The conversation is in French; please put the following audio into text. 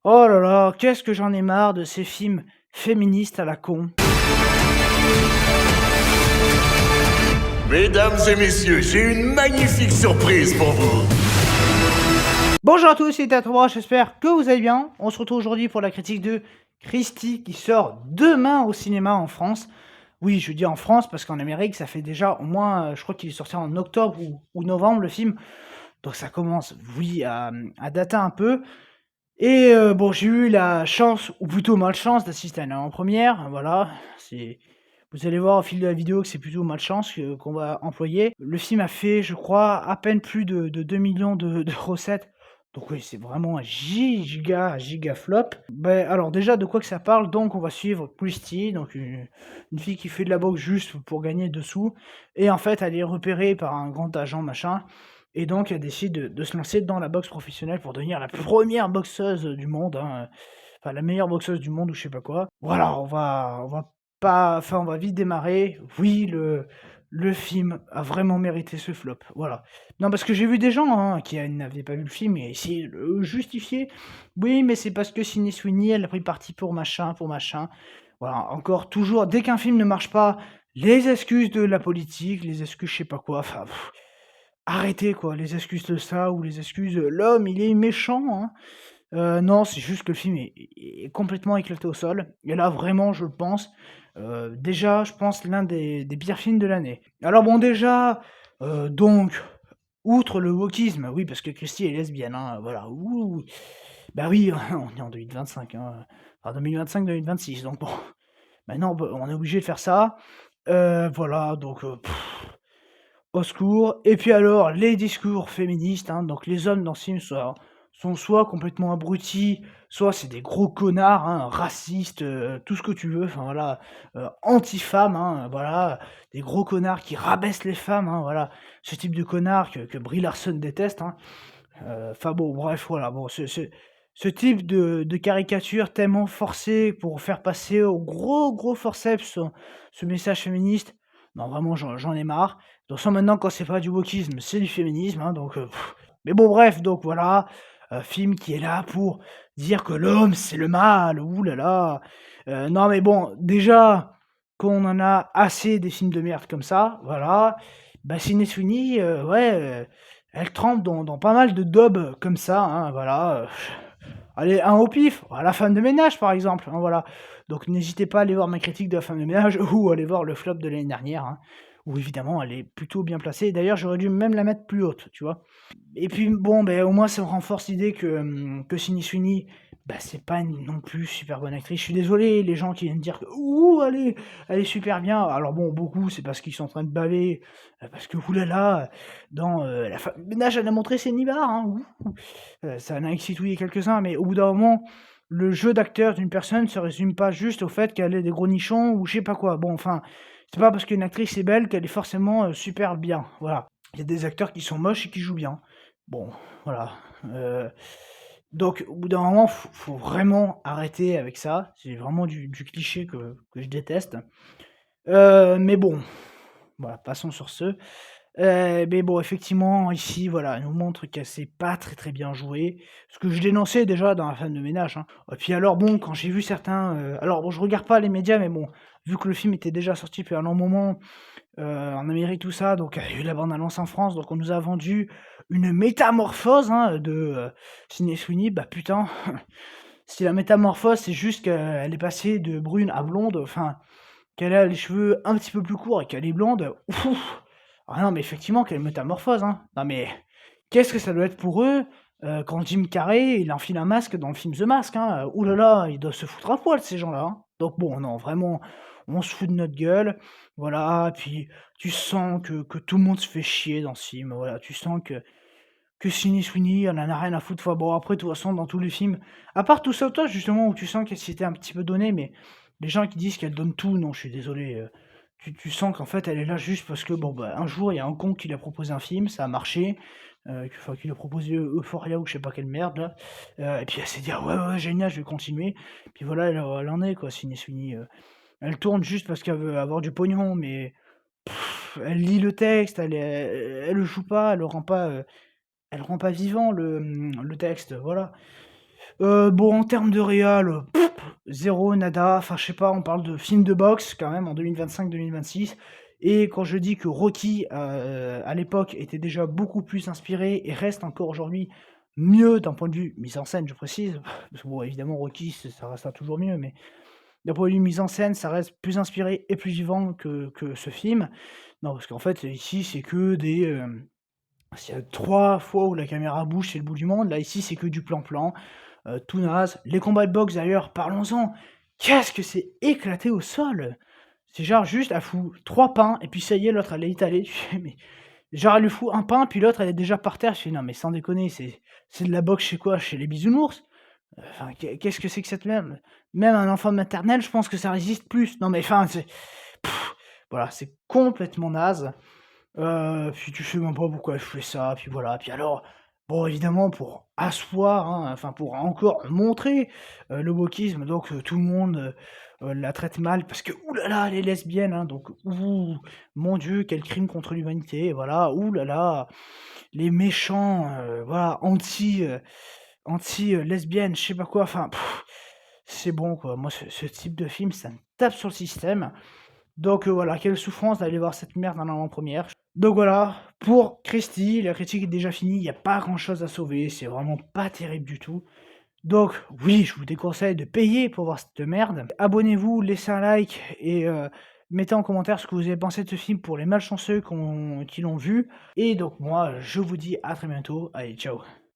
Oh là là, qu'est-ce que j'en ai marre de ces films féministes à la con. Mesdames et messieurs, j'ai une magnifique surprise pour vous. Bonjour à tous, c'est Tatouage, j'espère que vous allez bien. On se retrouve aujourd'hui pour la critique de Christie qui sort demain au cinéma en France. Oui, je dis en France parce qu'en Amérique, ça fait déjà au moins, je crois qu'il est sorti en octobre ou novembre le film. Donc ça commence, oui, à dater un peu. Et bon, j'ai eu la chance, ou plutôt malchance, d'assister à une avant-première, voilà. Vous allez voir au fil de la vidéo que c'est plutôt malchance qu'on va employer. Le film a fait, je crois, à peine plus de 2 millions de recettes. Donc oui, c'est vraiment un giga flop. Alors déjà, de quoi que ça parle? Donc on va suivre Christy, donc une fille qui fait de la boxe juste pour gagner de sous. Et en fait, elle est repérée par un grand agent, machin. Et donc, elle décide de se lancer dans la boxe professionnelle pour devenir la première boxeuse du monde, hein, enfin la meilleure boxeuse du monde ou je sais pas quoi. Voilà, on va vite démarrer. Oui, le film a vraiment mérité ce flop, voilà. Non, parce que j'ai vu des gens, hein, qui n'avaient pas vu le film et essayer de le justifier. Oui, mais c'est parce que Sydney Sweeney, elle a pris parti pour machin, pour machin. Voilà, encore toujours, dès qu'un film ne marche pas, les excuses de la politique, les excuses je sais pas quoi, enfin, arrêtez quoi, les excuses de ça ou les excuses, l'homme il est méchant, hein. Non, c'est juste que le film est complètement éclaté au sol et là vraiment je le pense, déjà je pense l'un des pires films de l'année. Alors bon déjà, donc, outre le wokisme, oui parce que Christy est lesbienne, hein, voilà, ouh, bah oui, on est en 2025, hein, enfin 2025-2026 donc bon, maintenant on est obligé de faire ça. Voilà donc, au secours. Et puis alors, les discours féministes, hein, donc les hommes dans ce film sont soit complètement abrutis, soit c'est des gros connards, hein, racistes, tout ce que tu veux, enfin voilà, anti-femmes, hein, voilà, des gros connards qui rabaissent les femmes, hein, voilà, ce type de connard que Brie Larson déteste, hein. Enfin bon, bref, voilà, bon, ce type de caricature tellement forcée pour faire passer au gros forceps ce message féministe, non vraiment j'en ai marre. De toute façon maintenant quand c'est pas du wokisme, c'est du féminisme, hein, donc mais bon bref, donc voilà, film qui est là pour dire que l'homme c'est le mal, ouh là là. Non mais bon, déjà qu'on en a assez des films de merde comme ça, voilà. Bah Sydney Sweeney, ouais, elle trempe dans pas mal de daubes comme ça, hein, voilà, allez, un au pif, La femme de ménage par exemple, hein, voilà. Donc n'hésitez pas à aller voir ma critique de La femme de ménage ou aller voir le flop de l'année dernière, hein, où évidemment elle est plutôt bien placée. D'ailleurs, j'aurais dû même la mettre plus haute, tu vois? Et puis bon, au moins ça me renforce l'idée que Sydney Sweeney, c'est pas non plus super bonne actrice. Je suis désolé, les gens qui viennent dire que: «Ouh, elle est super bien». Alors bon, beaucoup, c'est parce qu'ils sont en train de baver, parce que ouh là là, dans, La femme de ménage, elle a montré ses nibards, hein, ouh, ça en a excitouillé quelques-uns, mais au bout d'un moment, le jeu d'acteur d'une personne se résume pas juste au fait qu'elle ait des gros nichons ou je sais pas quoi. Bon, enfin, c'est pas parce qu'une actrice est belle qu'elle est forcément, super bien, voilà. Il y a des acteurs qui sont moches et qui jouent bien. Bon, voilà, heu, donc au bout d'un moment, faut vraiment arrêter avec ça. C'est vraiment du cliché que je déteste. Mais bon, voilà, passons sur ce. Mais bon, effectivement, ici, voilà, elle nous montre qu'elle sait pas très bien jouer. Ce que je dénonçais déjà dans La femme de ménage, hein. Et puis alors bon, quand j'ai vu certains, alors bon, je regarde pas les médias, mais bon, vu que le film était déjà sorti depuis un long moment, en Amérique, tout ça, donc il y a eu la bande annonce en France, donc on nous a vendu une métamorphose, hein, de, Sydney Sweeney. Bah putain, si la métamorphose, c'est juste qu'elle est passée de brune à blonde, enfin, qu'elle a les cheveux un petit peu plus courts et qu'elle est blonde, ouf! Ah non, mais effectivement, quelle métamorphose, hein! Non mais, qu'est-ce que ça doit être pour eux, quand Jim Carrey, il enfile un masque dans le film The Mask, hein, ouh là là, ils doivent se foutre à poil ces gens-là, hein! Donc bon, non, vraiment, on se fout de notre gueule, voilà, puis tu sens que tout le monde se fait chier dans ce film, voilà, tu sens que Sydney Sweeney, elle en a rien à foutre. Enfin bon, après, de toute façon, dans tous les films, à part tout ça, toi, justement, où tu sens qu'elle s'était un petit peu donnée, mais les gens qui disent qu'elle donne tout, non, je suis désolé. Tu sens qu'en fait, elle est là juste parce que, bon, un jour, il y a un con qui lui a proposé un film, ça a marché, enfin, qui lui a proposé Euphoria ou je sais pas quelle merde, là. Et puis elle s'est dit, ah ouais, ouais, génial, je vais continuer. Puis voilà, elle en est, quoi, Sydney Sweeney. Elle tourne juste parce qu'elle veut avoir du pognon, mais elle lit le texte, elle le joue pas, elle rend pas vivant le texte, voilà. Bon, en termes de réal, 0, nada, enfin, je sais pas, on parle de film de boxe quand même en 2025-2026 et quand je dis que Rocky, à l'époque, était déjà beaucoup plus inspiré et reste encore aujourd'hui mieux d'un point de vue mise en scène, je précise, parce que bon, évidemment, Rocky, ça restera toujours mieux, mais d'un point de vue mise en scène, ça reste plus inspiré et plus vivant que ce film. Non, parce qu'en fait, ici, c'est que s'il y a 3 fois où la caméra bouge, c'est le bout du monde. Là, ici, c'est que du plan-plan, tout naze. Les combats de boxe, d'ailleurs, parlons-en. Qu'est-ce que c'est éclaté au sol! C'est genre juste, elle fout 3 pains et puis ça y est, l'autre, elle est étalée. Tu fais: «Mais» genre, elle lui fout un pain, puis l'autre, elle est déjà par terre. Je fais: «Non, mais sans déconner, c'est de la boxe chez quoi? Chez les bisounours?» Enfin, qu'est-ce que c'est que cette merde? Même un enfant de maternelle, je pense que ça résiste plus. Non, mais enfin, c'est voilà, c'est complètement naze. Puis tu sais même pas pourquoi elle fait ça, puis voilà. Puis alors, bon évidemment pour asseoir, hein, enfin pour encore montrer, le wokisme, donc tout le monde, la traite mal parce que, ouh là là, elle est lesbienne, hein, donc ouh, mon Dieu, quel crime contre l'humanité, voilà. Ouh là là, les méchants, voilà, anti, lesbiennes, je sais pas quoi, enfin, c'est bon quoi. Moi ce type de film, ça me tape sur le système. Donc voilà, quelle souffrance d'aller voir cette merde en avant-première. Donc voilà, pour Christie, la critique est déjà finie, il y a pas grand-chose à sauver, c'est vraiment pas terrible du tout. Donc oui, je vous déconseille de payer pour voir cette merde. Abonnez-vous, laissez un like et mettez en commentaire ce que vous avez pensé de ce film pour les malchanceux qui l'ont vu. Et donc moi, je vous dis à très bientôt. Allez, ciao.